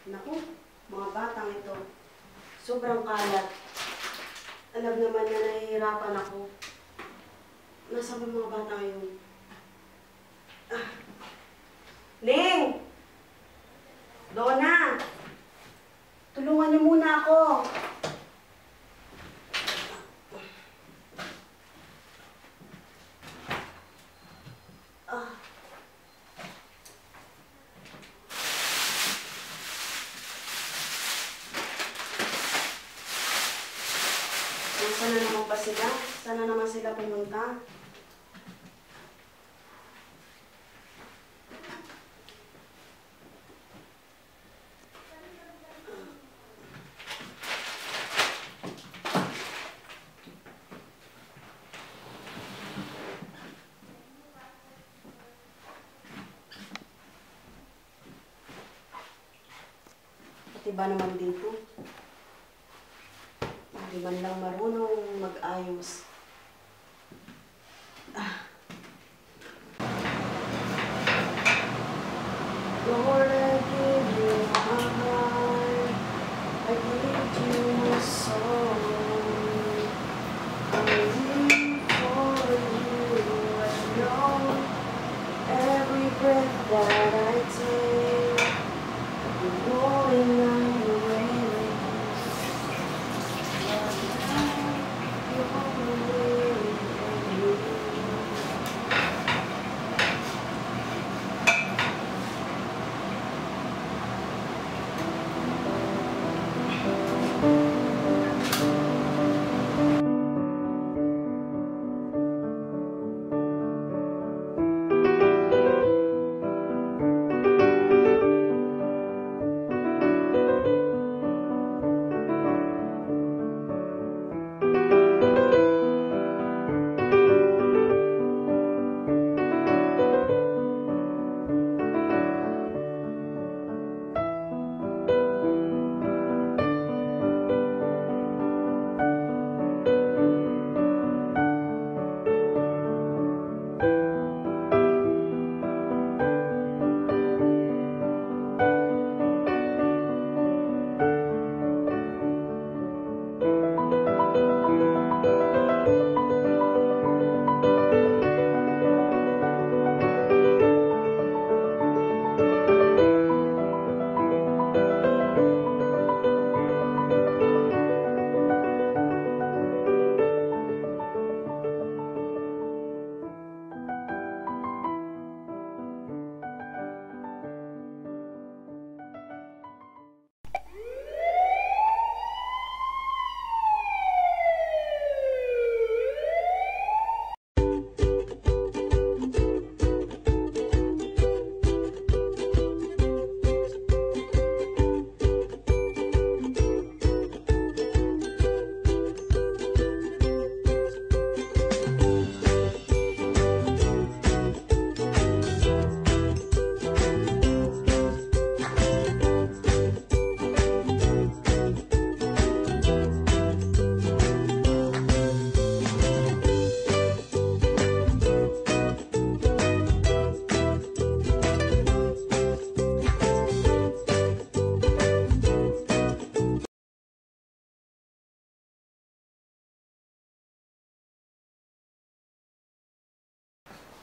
Naku, mga batang ito. Sobrang kalat. Alam naman na nahihirapan ako. Nasaan ba mga batang yun? Ah. Ning! Donna! Tulungan niyo muna ako. Sana naman pa sila? Sana naman sila pumunta? Pati ba naman dito? Hindi man lang marunong mag-ayos. Lord, I give you my heart. I give you my soul. I live for you. I know every breath that I take. You know I'm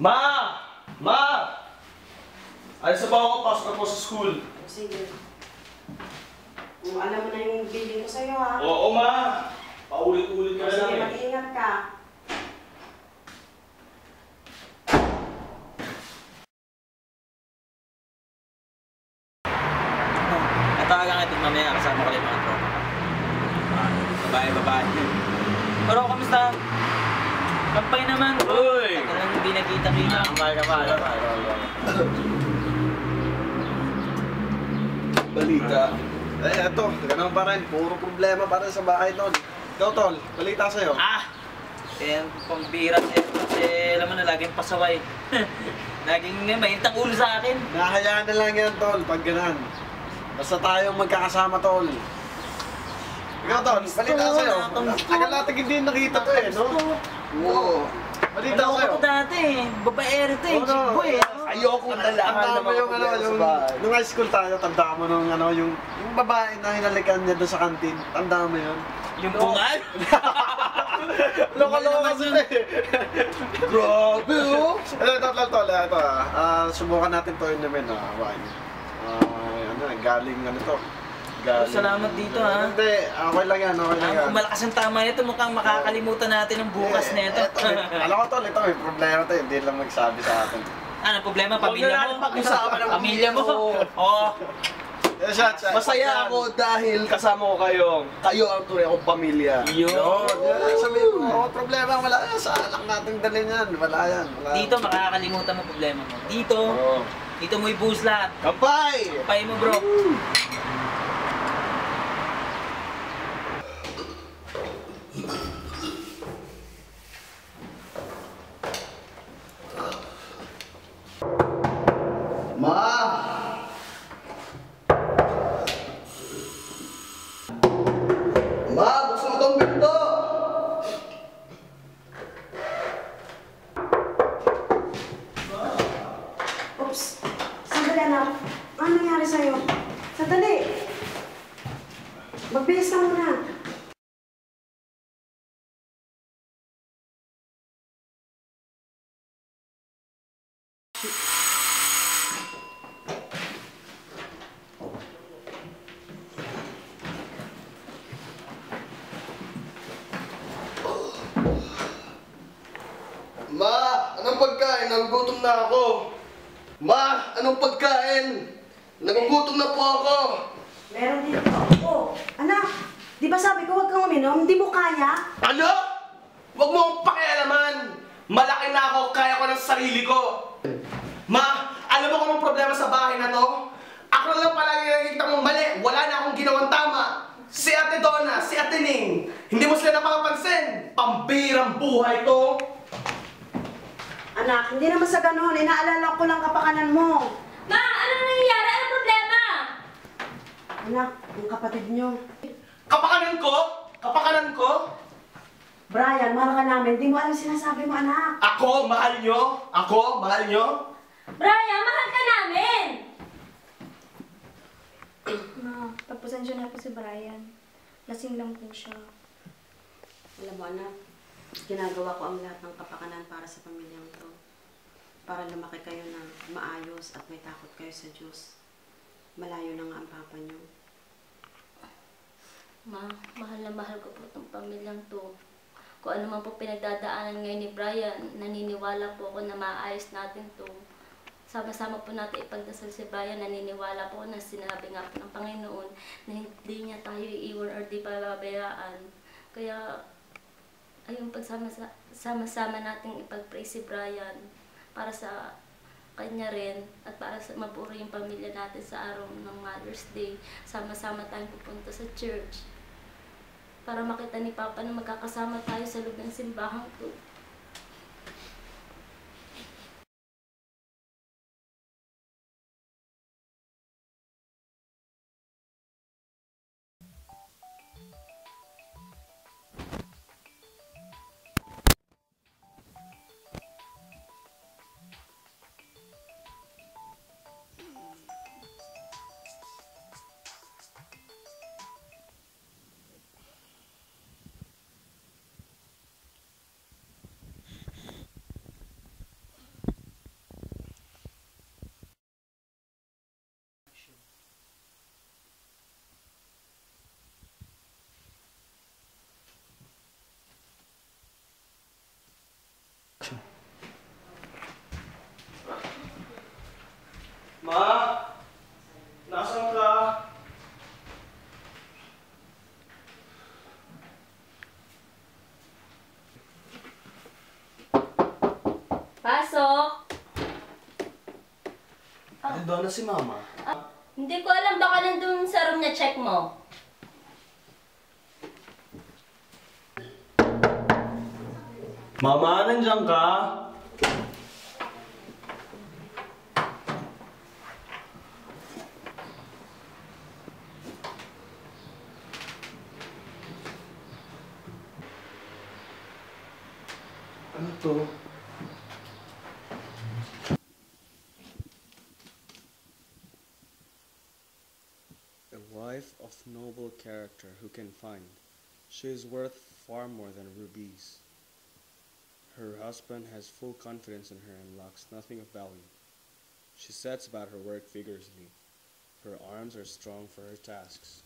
Ma! Ma! Alis na ba ako? Pasok na po sa school. Sige. Alam mo na yung billing ko sa'yo, ha? Oo, ma! Paulit-ulit ka na lang. Sige, mag-iingat ka. Natawagan ito mamaya kasama ko rin mga tropa. Babae. Pero kamusta? Kampay naman. Uy! Tagal hindi nakita-kita. Kampay. Balita. Eh, eto, ganun pa rin. Puro problema pa rin sa bahay, Tol. Ikaw, Tol, balita sa'yo. Kaya pambira siya. Kasi alam mo na, laging pasaway. Laging mahintang ulo sa akin. Nahayaan na lang yan, Tol, pag ganun. Basta tayong magkakasama, Tol. Ikaw, Tol, balita sa'yo. Tagal natin hindi nakita to eh, no? Oo. Balita Ano sa'yo. ko dati, babaero to eh, chick boy eh. Ayoko na lang Tanda ng mo mga yung ano, problema sa yung... bahay. Nung high school tayo, tanda mo nung ano, yung babae na hinalikan niya doon sa kantin. Tanda mo yun? Yung bungal? Loko-loko kasi eh. Grabe oh! Ito subukan natin to yun namin, wine. Ano, galing ano to. Galing. Salamat dito, ha? Hindi, okay lang yan, okay lang yan. Kung malakas ang tama nito, mukhang makakalimutan natin ang bukas na ito. Alam ko tol, ito may problema to, hindi lang magsabi sa atin. Ano problema? Huwag Pamilya na natin mo? pag-usapan ng Pamilya mo? pamilya Oo. Masaya ako dahil kasama ko kayo. Kayo ang tunay kong pamilya. Yun. Sabihin mo, problema, wala yan. Sa alak natin dalhin yan. Wala yan. Wala. Dito makakalimutan mo problema mo. Dito, Oo. dito mo ibuhos lahat. Kampay! Pay mo, bro. Ma! Ma, buksan mo tong pinto! Oops! Sandali anak. Ano nangyari sa'yo? Sandali! Magbihis ka muna. Ma, anong pagkain? Nagugutom na ako. Ma, anong pagkain? Nagugutom na po ako. Meron dito. Oh, anak! Di ba sabi ko huwag kang uminom? Di mo kaya? Ano? Huwag mo akong pakialaman. Malaki na ako, kaya ko ng sarili ko. Ma, alam mo kung anong problema sa bahay na to? Ako na lang palagi nakikita mong mali. Wala na akong ginawang tama. Si Ate Donna, si Ate Ning, hindi mo sila napapansin. Pambirang buhay to. Anak, hindi naman sa ganun. Inaalala ko lang kapakanan mo. Ma, anong nangyayari? Anong problema? Anak, ang kapatid nyo. Kapakanan ko? Kapakanan ko? Brian, mahal ka namin. Di mo alam sinasabi mo, anak. Ako, mahal nyo? Ako, mahal nyo? Brian, mahal ka namin! Ma, pagpasensya na po si Brian. Lasing lang po siya. Alam mo, anak, ginagawa ko ang lahat ng kapakanan para sa pamilyang to. Para lumaki kayo na maayos at may takot kayo sa Diyos. Malayo na nga ang papa nyo. Ma, mahal na mahal ko po itong pamilyang to. Kung ano man po pinagdadaanan ngayon ni Brian, naniniwala po ako na maayos natin to. Sama-sama po natin ipagdasal si Brian, naniniwala po na sinabi nga po ng Panginoon na hindi niya tayo iiwan or di pababayaan. Kaya, ayun, pagsama-sama nating ipag-pray si Brian para sa kanya rin at para sa mapuro yung pamilya natin sa araw ng Mother's Day. Sama-sama tayong pupunta sa church para makita ni Papa na magkakasama tayo sa loob ng simbahan to. Ma, nasaan ka? Pasok! Ate Donna, si Mama. Hindi ko alam, baka nandun sa room na check mo. Mama, nandiyan ka? Ano to? of noble character who can find. She is worth far more than rubies. Her husband has full confidence in her and lacks nothing of value. She sets about her work vigorously. Her arms are strong for her tasks.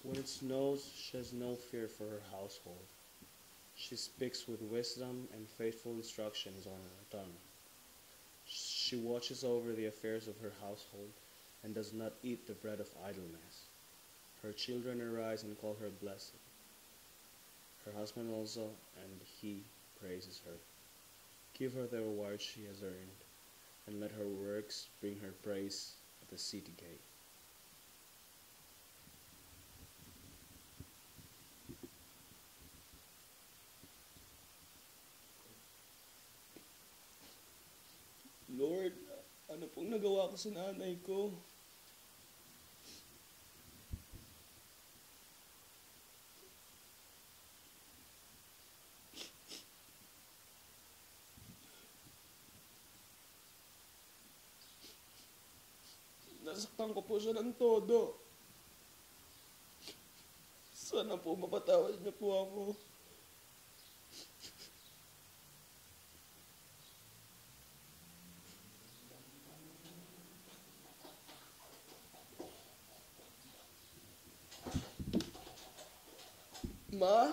When it snows, she has no fear for her household. She speaks with wisdom and faithful instructions on her tongue. She watches over the affairs of her household and does not eat the bread of idleness. Her children arise and call her blessed. Her husband also, and he praises her. Give her the reward she has earned, and let her works bring her praise at the city gate. Lord, ano pong nagawa ko sa nanay ko? Nasaktan ko po siya ng todo. Sana po mapatawad niyo po ako. Ma?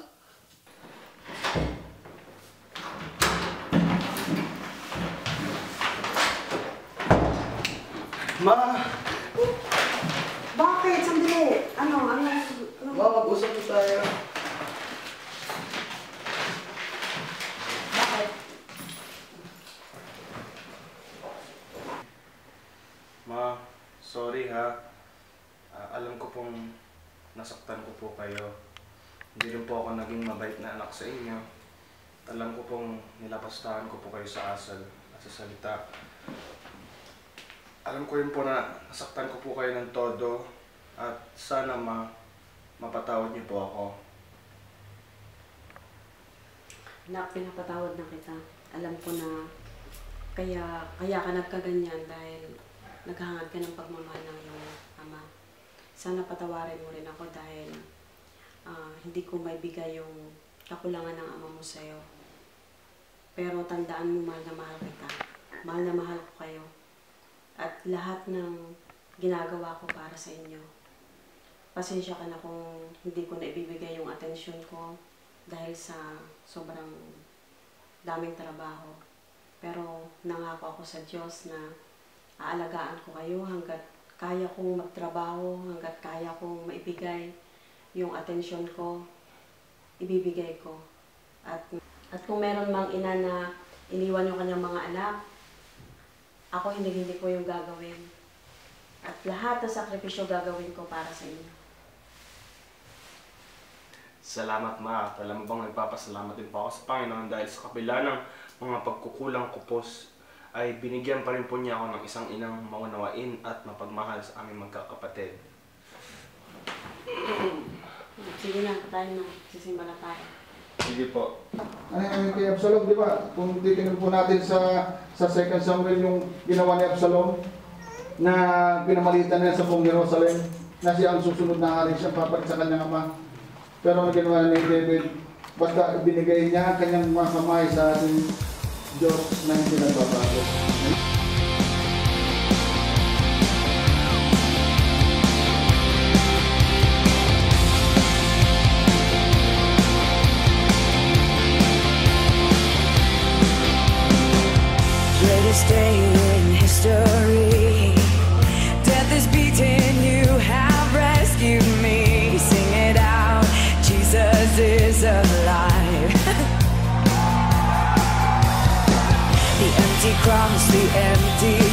Ma! Bakit? Sandali. Ano? Ma, mag-usap po tayo. Bakit? Ma, sorry ha. Alam ko pong nasaktan ko po kayo. Hindi rin po ako naging mabait na anak sa inyo. Alam ko pong nilapastahan ko po kayo sa asal at sa salita. Alam ko rin po na nasaktan ko po kayo ng todo at sana mapatawad niyo po ako. Anak, pinapatawad na kita. Alam ko na kaya ka nagkaganyan dahil naghahangad ka ng pagmamahal ng iyong ama. Sana patawarin mo rin ako dahil hindi ko maibigay yung kakulangan ng ama mo sa'yo. Pero tandaan mo, mahal na mahal kita. Mahal na mahal ko kayo. At lahat ng ginagawa ko para sa inyo. Pasensya ka na kung hindi ko na ibibigay yung atensyon ko dahil sa sobrang daming trabaho. Pero nangako ako sa Diyos na aalagaan ko kayo hanggat kaya kong magtrabaho, hanggat kaya kong maibigay yung atensyon ko, ibibigay ko. At kung meron mang ina na iniwan yung kanyang mga anak, ako hindi ko yung gagawin. At lahat ng sakripisyo gagawin ko para sa inyo. Salamat, Ma. At alam mo bang nagpapasalamat din po ako sa Panginoon dahil sa kabila ng mga pagkukulang ko po ay binigyan pa rin po niya ako ng isang inang maunawain at mapagmahal sa aming magkakapatid. Sige na, tayo na. Sisimba na tayo. Sige po. Ano kay Absalom, di ba? Kung titingnan po natin sa 2 Samuel yung ginawa ni Absalom na pinamalitan niya sa buong Jerusalem na siya ang susunod na hari, siya papalit sa kanyang ama. Pero ang ginawa ni David, basta binigay niya ang kanyang mga kamay sa ating Diyos na hindi nagbabago. Greatest day in history. Death is beaten, you have rescued me. Sing it out, Jesus is alive. The empty cross, the empty